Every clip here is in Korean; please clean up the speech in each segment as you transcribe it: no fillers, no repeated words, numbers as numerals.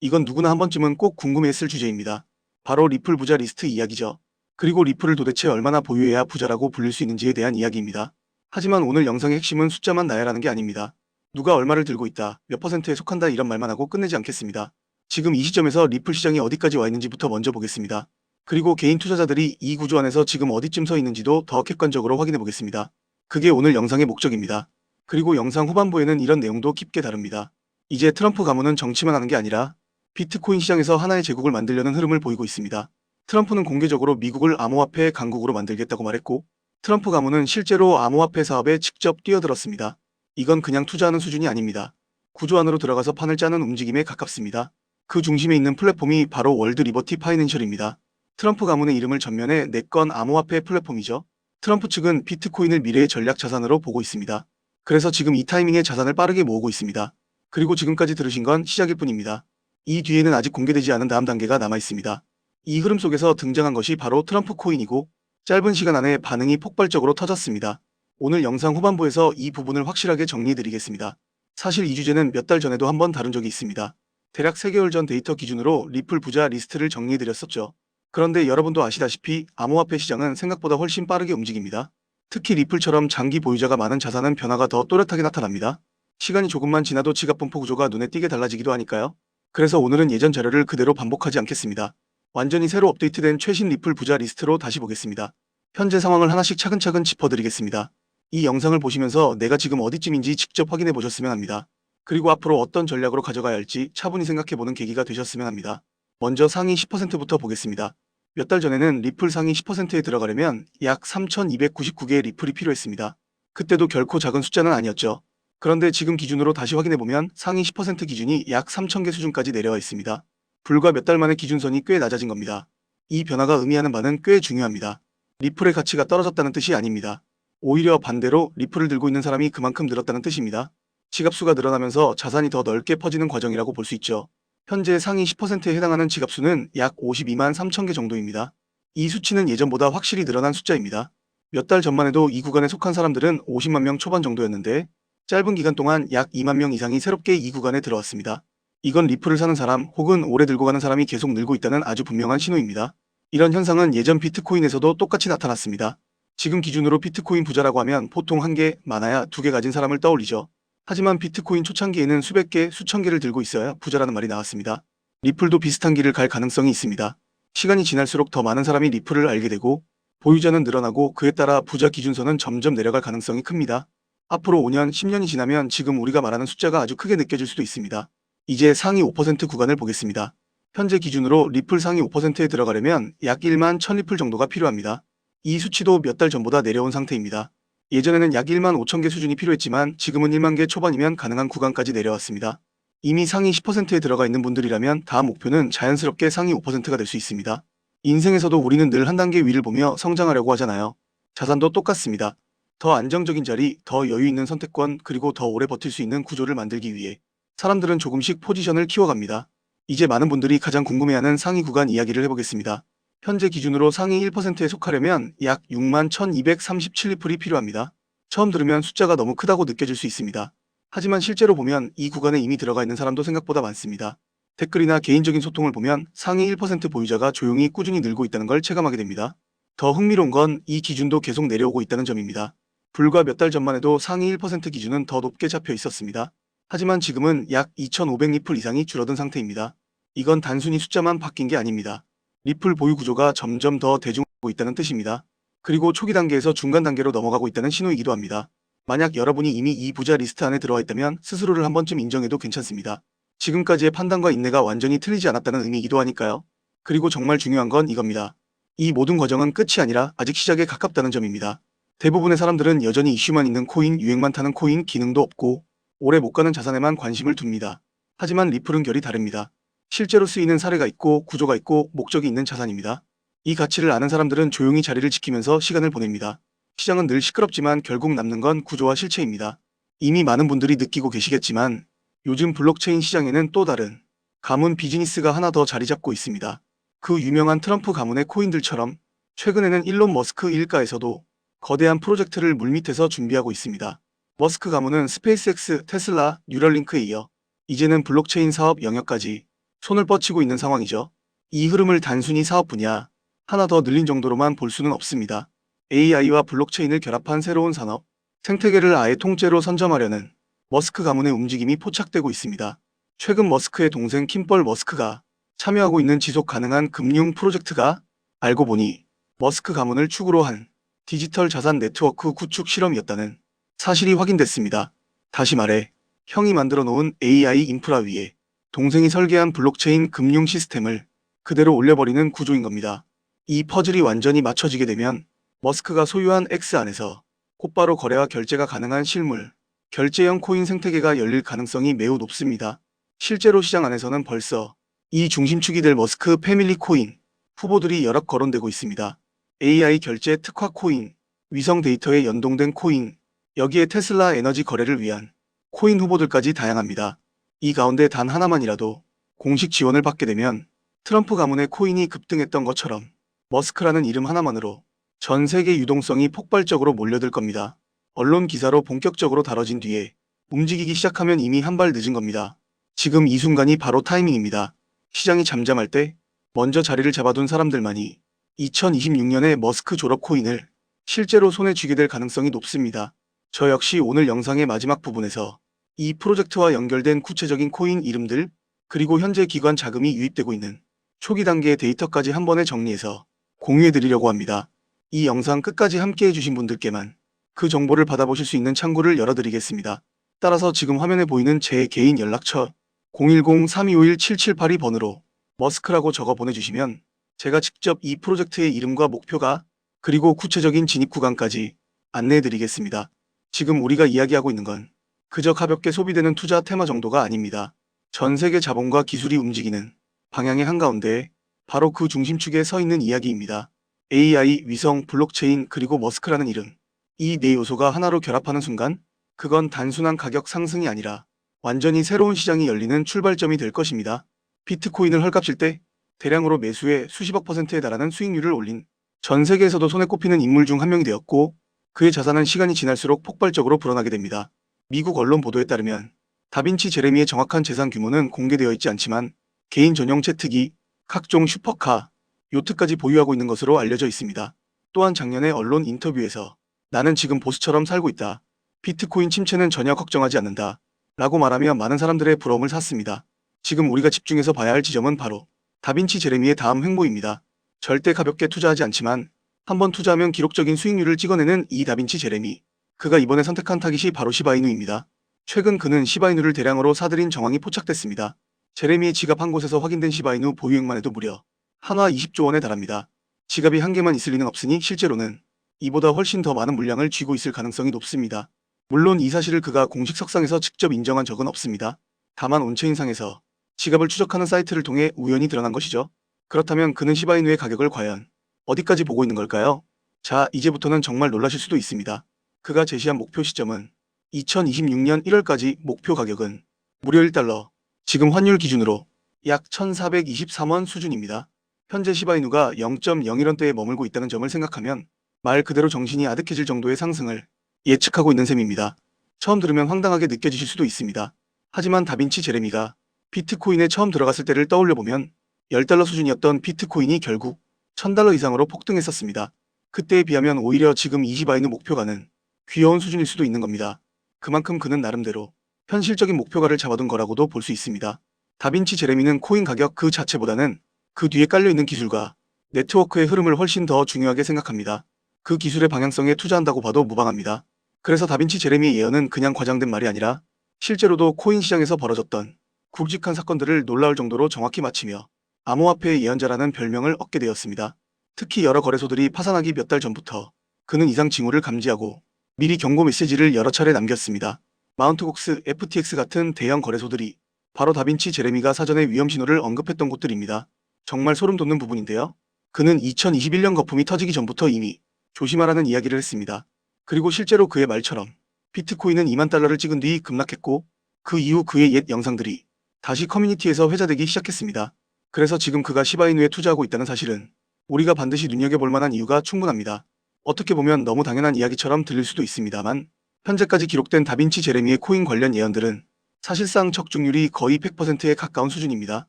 이건 누구나 한 번쯤은 꼭 궁금해했을 주제입니다. 바로 리플 부자 리스트 이야기죠. 그리고 리플을 도대체 얼마나 보유해야 부자라고 불릴 수 있는지에 대한 이야기입니다. 하지만 오늘 영상의 핵심은 숫자만 나열하는 게 아닙니다. 누가 얼마를 들고 있다, 몇 퍼센트에 속한다 이런 말만 하고 끝내지 않겠습니다. 지금 이 시점에서 리플 시장이 어디까지 와 있는지부터 먼저 보겠습니다. 그리고 개인 투자자들이 이 구조 안에서 지금 어디쯤 서 있는지도 더 객관적으로 확인해 보겠습니다. 그게 오늘 영상의 목적입니다. 그리고 영상 후반부에는 이런 내용도 깊게 다룹니다. 이제 트럼프 가문은 정치만 하는 게 아니라 비트코인 시장에서 하나의 제국을 만들려는 흐름을 보이고 있습니다. 트럼프는 공개적으로 미국을 암호화폐 강국으로 만들겠다고 말했고, 트럼프 가문은 실제로 암호화폐 사업에 직접 뛰어들었습니다. 이건 그냥 투자하는 수준이 아닙니다. 구조 안으로 들어가서 판을 짜는 움직임에 가깝습니다. 그 중심에 있는 플랫폼이 바로 월드 리버티 파이낸셜입니다. 트럼프 가문의 이름을 전면에 내건 암호화폐 플랫폼이죠. 트럼프 측은 비트코인을 미래의 전략 자산으로 보고 있습니다. 그래서 지금 이 타이밍에 자산을 빠르게 모으고 있습니다. 그리고 지금까지 들으신 건 시작일 뿐입니다. 이 뒤에는 아직 공개되지 않은 다음 단계가 남아 있습니다. 이 흐름 속에서 등장한 것이 바로 트럼프 코인이고, 짧은 시간 안에 반응이 폭발적으로 터졌습니다. 오늘 영상 후반부에서 이 부분을 확실하게 정리해드리겠습니다. 사실 이 주제는 몇 달 전에도 한번 다룬 적이 있습니다. 대략 3개월 전 데이터 기준으로 리플 부자 리스트를 정리해드렸었죠. 그런데 여러분도 아시다시피 암호화폐 시장은 생각보다 훨씬 빠르게 움직입니다. 특히 리플처럼 장기 보유자가 많은 자산은 변화가 더 또렷하게 나타납니다. 시간이 조금만 지나도 지갑 분포 구조가 눈에 띄게 달라지기도 하니까요. 그래서 오늘은 예전 자료를 그대로 반복하지 않겠습니다. 완전히 새로 업데이트된 최신 리플 부자 리스트로 다시 보겠습니다. 현재 상황을 하나씩 차근차근 짚어드리겠습니다. 이 영상을 보시면서 내가 지금 어디쯤인지 직접 확인해 보셨으면 합니다. 그리고 앞으로 어떤 전략으로 가져가야 할지 차분히 생각해보는 계기가 되셨으면 합니다. 먼저 상위 10%부터 보겠습니다. 몇 달 전에는 리플 상위 10%에 들어가려면 약 3,299개의 리플이 필요했습니다. 그때도 결코 작은 숫자는 아니었죠. 그런데 지금 기준으로 다시 확인해보면 상위 10% 기준이 약 3,000개 수준까지 내려와 있습니다. 불과 몇 달 만에 기준선이 꽤 낮아진 겁니다. 이 변화가 의미하는 바는 꽤 중요합니다. 리플의 가치가 떨어졌다는 뜻이 아닙니다. 오히려 반대로 리플을 들고 있는 사람이 그만큼 늘었다는 뜻입니다. 지갑수가 늘어나면서 자산이 더 넓게 퍼지는 과정이라고 볼 수 있죠. 현재 상위 10%에 해당하는 지갑수는 약 52만 3천 개 정도입니다. 이 수치는 예전보다 확실히 늘어난 숫자입니다. 몇 달 전만 해도 이 구간에 속한 사람들은 50만 명 초반 정도였는데, 짧은 기간 동안 약 2만 명 이상이 새롭게 이 구간에 들어왔습니다. 이건 리플을 사는 사람 혹은 오래 들고 가는 사람이 계속 늘고 있다는 아주 분명한 신호입니다. 이런 현상은 예전 비트코인에서도 똑같이 나타났습니다. 지금 기준으로 비트코인 부자라고 하면 보통 한 개, 많아야 2개 가진 사람을 떠올리죠. 하지만 비트코인 초창기에는 수백 개, 수천 개를 들고 있어야 부자라는 말이 나왔습니다. 리플도 비슷한 길을 갈 가능성이 있습니다. 시간이 지날수록 더 많은 사람이 리플을 알게 되고, 보유자는 늘어나고 그에 따라 부자 기준선은 점점 내려갈 가능성이 큽니다. 앞으로 5년, 10년이 지나면 지금 우리가 말하는 숫자가 아주 크게 느껴질 수도 있습니다. 이제 상위 5% 구간을 보겠습니다. 현재 기준으로 리플 상위 5%에 들어가려면 약 1만 1000리플 정도가 필요합니다. 이 수치도 몇 달 전보다 내려온 상태입니다. 예전에는 약 1만 5천 개 수준이 필요했지만 지금은 1만 개 초반이면 가능한 구간까지 내려왔습니다. 이미 상위 10%에 들어가 있는 분들이라면 다음 목표는 자연스럽게 상위 5%가 될 수 있습니다. 인생에서도 우리는 늘 한 단계 위를 보며 성장하려고 하잖아요. 자산도 똑같습니다. 더 안정적인 자리, 더 여유 있는 선택권, 그리고 더 오래 버틸 수 있는 구조를 만들기 위해 사람들은 조금씩 포지션을 키워갑니다. 이제 많은 분들이 가장 궁금해하는 상위 구간 이야기를 해보겠습니다. 현재 기준으로 상위 1%에 속하려면 약 6만 1237리플이 필요합니다. 처음 들으면 숫자가 너무 크다고 느껴질 수 있습니다. 하지만 실제로 보면 이 구간에 이미 들어가 있는 사람도 생각보다 많습니다. 댓글이나 개인적인 소통을 보면 상위 1% 보유자가 조용히 꾸준히 늘고 있다는 걸 체감하게 됩니다. 더 흥미로운 건 이 기준도 계속 내려오고 있다는 점입니다. 불과 몇 달 전만 해도 상위 1% 기준은 더 높게 잡혀 있었습니다. 하지만 지금은 약 2,500리플 이상이 줄어든 상태입니다. 이건 단순히 숫자만 바뀐 게 아닙니다. 리플 보유 구조가 점점 더 대중화되고 있다는 뜻입니다. 그리고 초기 단계에서 중간 단계로 넘어가고 있다는 신호이기도 합니다. 만약 여러분이 이미 이 부자 리스트 안에 들어와 있다면 스스로를 한 번쯤 인정해도 괜찮습니다. 지금까지의 판단과 인내가 완전히 틀리지 않았다는 의미이기도 하니까요. 그리고 정말 중요한 건 이겁니다. 이 모든 과정은 끝이 아니라 아직 시작에 가깝다는 점입니다. 대부분의 사람들은 여전히 이슈만 있는 코인, 유행만 타는 코인, 기능도 없고 오래 못 가는 자산에만 관심을 둡니다. 하지만 리플은 결이 다릅니다. 실제로 쓰이는 사례가 있고 구조가 있고 목적이 있는 자산입니다. 이 가치를 아는 사람들은 조용히 자리를 지키면서 시간을 보냅니다. 시장은 늘 시끄럽지만 결국 남는 건 구조와 실체입니다. 이미 많은 분들이 느끼고 계시겠지만 요즘 블록체인 시장에는 또 다른 가문 비즈니스가 하나 더 자리 잡고 있습니다. 그 유명한 트럼프 가문의 코인들처럼 최근에는 일론 머스크 일가에서도 거대한 프로젝트를 물밑에서 준비하고 있습니다. 머스크 가문은 스페이스X, 테슬라, 뉴럴링크에 이어 이제는 블록체인 사업 영역까지 손을 뻗치고 있는 상황이죠. 이 흐름을 단순히 사업 분야 하나 더 늘린 정도로만 볼 수는 없습니다. AI와 블록체인을 결합한 새로운 산업, 생태계를 아예 통째로 선점하려는 머스크 가문의 움직임이 포착되고 있습니다. 최근 머스크의 동생 킴벌 머스크가 참여하고 있는 지속 가능한 금융 프로젝트가 알고 보니 머스크 가문을 축으로 한 디지털 자산 네트워크 구축 실험이었다는 사실이 확인됐습니다. 다시 말해 형이 만들어 놓은 AI 인프라 위에 동생이 설계한 블록체인 금융 시스템을 그대로 올려버리는 구조인 겁니다. 이 퍼즐이 완전히 맞춰지게 되면 머스크가 소유한 X 안에서 곧바로 거래와 결제가 가능한 실물, 결제형 코인 생태계가 열릴 가능성이 매우 높습니다. 실제로 시장 안에서는 벌써 이 중심축이 될 머스크 패밀리 코인 후보들이 여럿 거론되고 있습니다. AI 결제 특화 코인, 위성 데이터에 연동된 코인, 여기에 테슬라 에너지 거래를 위한 코인 후보들까지 다양합니다. 이 가운데 단 하나만이라도 공식 지원을 받게 되면 트럼프 가문의 코인이 급등했던 것처럼 머스크라는 이름 하나만으로 전 세계 유동성이 폭발적으로 몰려들 겁니다. 언론 기사로 본격적으로 다뤄진 뒤에 움직이기 시작하면 이미 한 발 늦은 겁니다. 지금 이 순간이 바로 타이밍입니다. 시장이 잠잠할 때 먼저 자리를 잡아둔 사람들만이 2026년에 머스크 졸업 코인을 실제로 손에 쥐게 될 가능성이 높습니다. 저 역시 오늘 영상의 마지막 부분에서 이 프로젝트와 연결된 구체적인 코인 이름들, 그리고 현재 기관 자금이 유입되고 있는 초기 단계의 데이터까지 한 번에 정리해서 공유해드리려고 합니다. 이 영상 끝까지 함께 해주신 분들께만 그 정보를 받아보실 수 있는 창구를 열어드리겠습니다. 따라서 지금 화면에 보이는 제 개인 연락처 010-3251-7782번으로 머스크라고 적어 보내주시면 제가 직접 이 프로젝트의 이름과 목표가 그리고 구체적인 진입 구간까지 안내해드리겠습니다. 지금 우리가 이야기하고 있는 건 그저 가볍게 소비되는 투자 테마 정도가 아닙니다. 전 세계 자본과 기술이 움직이는 방향의 한가운데 바로 그 중심축에 서 있는 이야기입니다. AI, 위성, 블록체인, 그리고 머스크라는 이름. 이 네 요소가 하나로 결합하는 순간 그건 단순한 가격 상승이 아니라 완전히 새로운 시장이 열리는 출발점이 될 것입니다. 비트코인을 헐값일 때 대량으로 매수해 수십억 %에 달하는 수익률을 올린 전 세계에서도 손에 꼽히는 인물 중 한 명이 되었고 그의 자산은 시간이 지날수록 폭발적으로 불어나게 됩니다. 미국 언론 보도에 따르면 다빈치 제레미의 정확한 재산 규모는 공개되어 있지 않지만 개인 전용 제트기, 각종 슈퍼카, 요트까지 보유하고 있는 것으로 알려져 있습니다. 또한 작년에 언론 인터뷰에서 나는 지금 보스처럼 살고 있다. 비트코인 침체는 전혀 걱정하지 않는다. 라고 말하며 많은 사람들의 부러움을 샀습니다. 지금 우리가 집중해서 봐야 할 지점은 바로 다빈치 제레미의 다음 행보입니다. 절대 가볍게 투자하지 않지만 한번 투자하면 기록적인 수익률을 찍어내는 이 다빈치 제레미. 그가 이번에 선택한 타깃이 바로 시바이누입니다. 최근 그는 시바이누를 대량으로 사들인 정황이 포착됐습니다. 제레미의 지갑 한 곳에서 확인된 시바이누 보유액만 해도 무려 한화 20조 원에 달합니다. 지갑이 한 개만 있을 리는 없으니 실제로는 이보다 훨씬 더 많은 물량을 쥐고 있을 가능성이 높습니다. 물론 이 사실을 그가 공식 석상에서 직접 인정한 적은 없습니다. 다만 온체인상에서 지갑을 추적하는 사이트를 통해 우연히 드러난 것이죠. 그렇다면 그는 시바이누의 가격을 과연 어디까지 보고 있는 걸까요? 자, 이제부터는 정말 놀라실 수도 있습니다. 그가 제시한 목표 시점은 2026년 1월까지 목표 가격은 무려 1달러, 지금 환율 기준으로 약 1423원 수준입니다. 현재 시바이누가 0.01원대에 머물고 있다는 점을 생각하면 말 그대로 정신이 아득해질 정도의 상승을 예측하고 있는 셈입니다. 처음 들으면 황당하게 느껴지실 수도 있습니다. 하지만 다빈치 제레미가 비트코인에 처음 들어갔을 때를 떠올려보면 10달러 수준이었던 비트코인이 결국 1000달러 이상으로 폭등했었습니다. 그때에 비하면 오히려 지금 이 시바이누 목표가는 귀여운 수준일 수도 있는 겁니다. 그만큼 그는 나름대로 현실적인 목표가를 잡아둔 거라고도 볼 수 있습니다. 다빈치 제레미는 코인 가격 그 자체보다는 그 뒤에 깔려있는 기술과 네트워크의 흐름을 훨씬 더 중요하게 생각합니다. 그 기술의 방향성에 투자한다고 봐도 무방합니다. 그래서 다빈치 제레미의 예언은 그냥 과장된 말이 아니라 실제로도 코인 시장에서 벌어졌던 굵직한 사건들을 놀라울 정도로 정확히 맞히며 암호화폐의 예언자라는 별명을 얻게 되었습니다. 특히 여러 거래소들이 파산하기 몇 달 전부터 그는 이상 징후를 감지하고 미리 경고 메시지를 여러 차례 남겼습니다. 마운트곡스, FTX 같은 대형 거래소들이 바로 다빈치 제레미가 사전에 위험 신호를 언급했던 곳들입니다. 정말 소름 돋는 부분인데요. 그는 2021년 거품이 터지기 전부터 이미 조심하라는 이야기를 했습니다. 그리고 실제로 그의 말처럼 비트코인은 2만 달러를 찍은 뒤 급락했고 그 이후 그의 옛 영상들이 다시 커뮤니티에서 회자되기 시작했습니다. 그래서 지금 그가 시바이누에 투자하고 있다는 사실은 우리가 반드시 눈여겨볼 만한 이유가 충분합니다. 어떻게 보면 너무 당연한 이야기처럼 들릴 수도 있습니다만 현재까지 기록된 다빈치 제레미의 코인 관련 예언들은 사실상 적중률이 거의 100%에 가까운 수준입니다.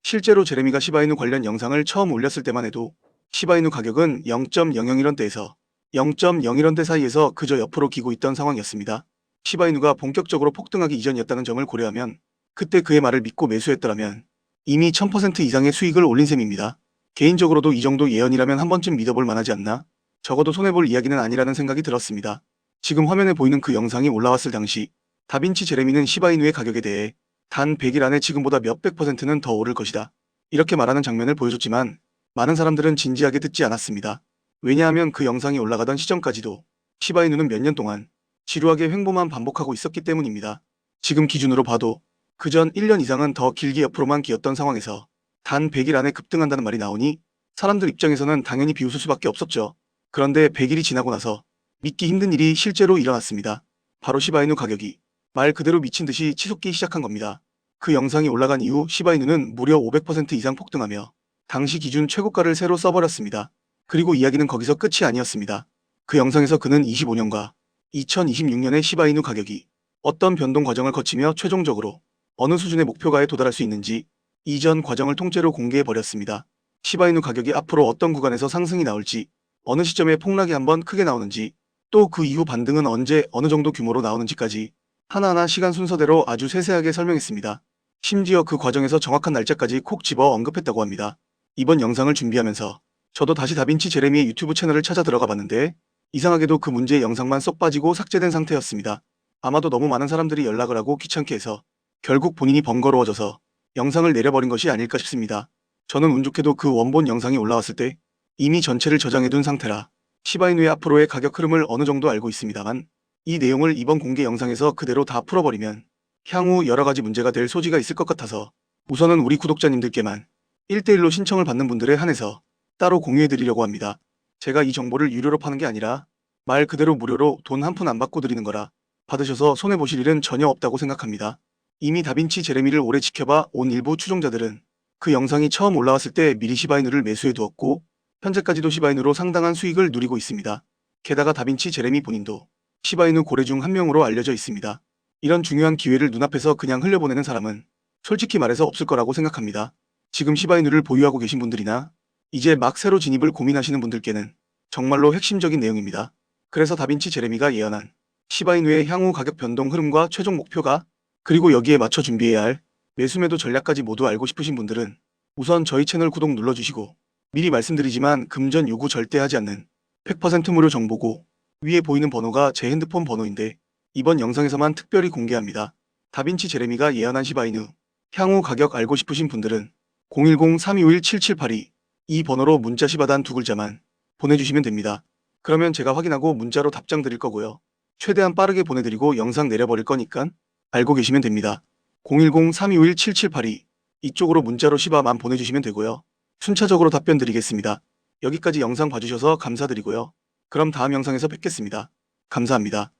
실제로 제레미가 시바이누 관련 영상을 처음 올렸을 때만 해도 시바이누 가격은 0.001원대에서 0.01원대 사이에서 그저 옆으로 기고 있던 상황이었습니다. 시바이누가 본격적으로 폭등하기 이전이었다는 점을 고려하면 그때 그의 말을 믿고 매수했더라면 이미 1000% 이상의 수익을 올린 셈입니다. 개인적으로도 이 정도 예언이라면 한 번쯤 믿어볼 만하지 않나? 적어도 손해볼 이야기는 아니라는 생각이 들었습니다. 지금 화면에 보이는 그 영상이 올라왔을 당시 다빈치 제레미는 시바이누의 가격에 대해 단 100일 안에 지금보다 몇백 %는 더 오를 것이다, 이렇게 말하는 장면을 보여줬지만 많은 사람들은 진지하게 듣지 않았습니다. 왜냐하면 그 영상이 올라가던 시점까지도 시바이누는 몇 년 동안 지루하게 횡보만 반복하고 있었기 때문입니다. 지금 기준으로 봐도 그전 1년 이상은 더 길게 옆으로만 기었던 상황에서 단 100일 안에 급등한다는 말이 나오니 사람들 입장에서는 당연히 비웃을 수밖에 없었죠. 그런데 100일이 지나고 나서 믿기 힘든 일이 실제로 일어났습니다. 바로 시바이누 가격이 말 그대로 미친 듯이 치솟기 시작한 겁니다. 그 영상이 올라간 이후 시바이누는 무려 500% 이상 폭등하며 당시 기준 최고가를 새로 써버렸습니다. 그리고 이야기는 거기서 끝이 아니었습니다. 그 영상에서 그는 25년과 2026년의 시바이누 가격이 어떤 변동 과정을 거치며 최종적으로 어느 수준의 목표가에 도달할 수 있는지 이전 과정을 통째로 공개해버렸습니다. 시바이누 가격이 앞으로 어떤 구간에서 상승이 나올지, 어느 시점에 폭락이 한번 크게 나오는지, 또 그 이후 반등은 언제 어느 정도 규모로 나오는지까지 하나하나 시간 순서대로 아주 세세하게 설명했습니다. 심지어 그 과정에서 정확한 날짜까지 콕 집어 언급했다고 합니다. 이번 영상을 준비하면서 저도 다시 다빈치 제레미의 유튜브 채널을 찾아 들어가 봤는데 이상하게도 그 문제의 영상만 쏙 빠지고 삭제된 상태였습니다. 아마도 너무 많은 사람들이 연락을 하고 귀찮게 해서 결국 본인이 번거로워져서 영상을 내려버린 것이 아닐까 싶습니다. 저는 운 좋게도 그 원본 영상이 올라왔을 때 이미 전체를 저장해둔 상태라 시바이누의 앞으로의 가격 흐름을 어느 정도 알고 있습니다만, 이 내용을 이번 공개 영상에서 그대로 다 풀어버리면 향후 여러가지 문제가 될 소지가 있을 것 같아서 우선은 우리 구독자님들께만 1대1로 신청을 받는 분들에 한해서 따로 공유해드리려고 합니다. 제가 이 정보를 유료로 파는 게 아니라 말 그대로 무료로 돈 한 푼 안 받고 드리는 거라 받으셔서 손해보실 일은 전혀 없다고 생각합니다. 이미 다빈치 제레미를 오래 지켜봐 온 일부 추종자들은 그 영상이 처음 올라왔을 때 미리 시바이누를 매수해두었고 현재까지도 시바이누로 상당한 수익을 누리고 있습니다. 게다가 다빈치 제레미 본인도 시바이누 고래 중 한 명으로 알려져 있습니다. 이런 중요한 기회를 눈앞에서 그냥 흘려보내는 사람은 솔직히 말해서 없을 거라고 생각합니다. 지금 시바이누를 보유하고 계신 분들이나 이제 막 새로 진입을 고민하시는 분들께는 정말로 핵심적인 내용입니다. 그래서 다빈치 제레미가 예언한 시바이누의 향후 가격 변동 흐름과 최종 목표가, 그리고 여기에 맞춰 준비해야 할 매수매도 전략까지 모두 알고 싶으신 분들은 우선 저희 채널 구독 눌러주시고, 미리 말씀드리지만 금전 요구 절대 하지 않는 100% 무료 정보고 위에 보이는 번호가 제 핸드폰 번호인데 이번 영상에서만 특별히 공개합니다. 다빈치 제레미가 예언한 시바이누 향후 가격 알고 싶으신 분들은 010-3251-7782 이 번호로 문자 시바단 두 글자만 보내주시면 됩니다. 그러면 제가 확인하고 문자로 답장 드릴 거고요. 최대한 빠르게 보내드리고 영상 내려버릴 거니까 알고 계시면 됩니다. 010-3251-7782 이쪽으로 문자로 시바만 보내주시면 되고요. 순차적으로 답변 드리겠습니다. 여기까지 영상 봐주셔서 감사드리고요. 그럼 다음 영상에서 뵙겠습니다. 감사합니다.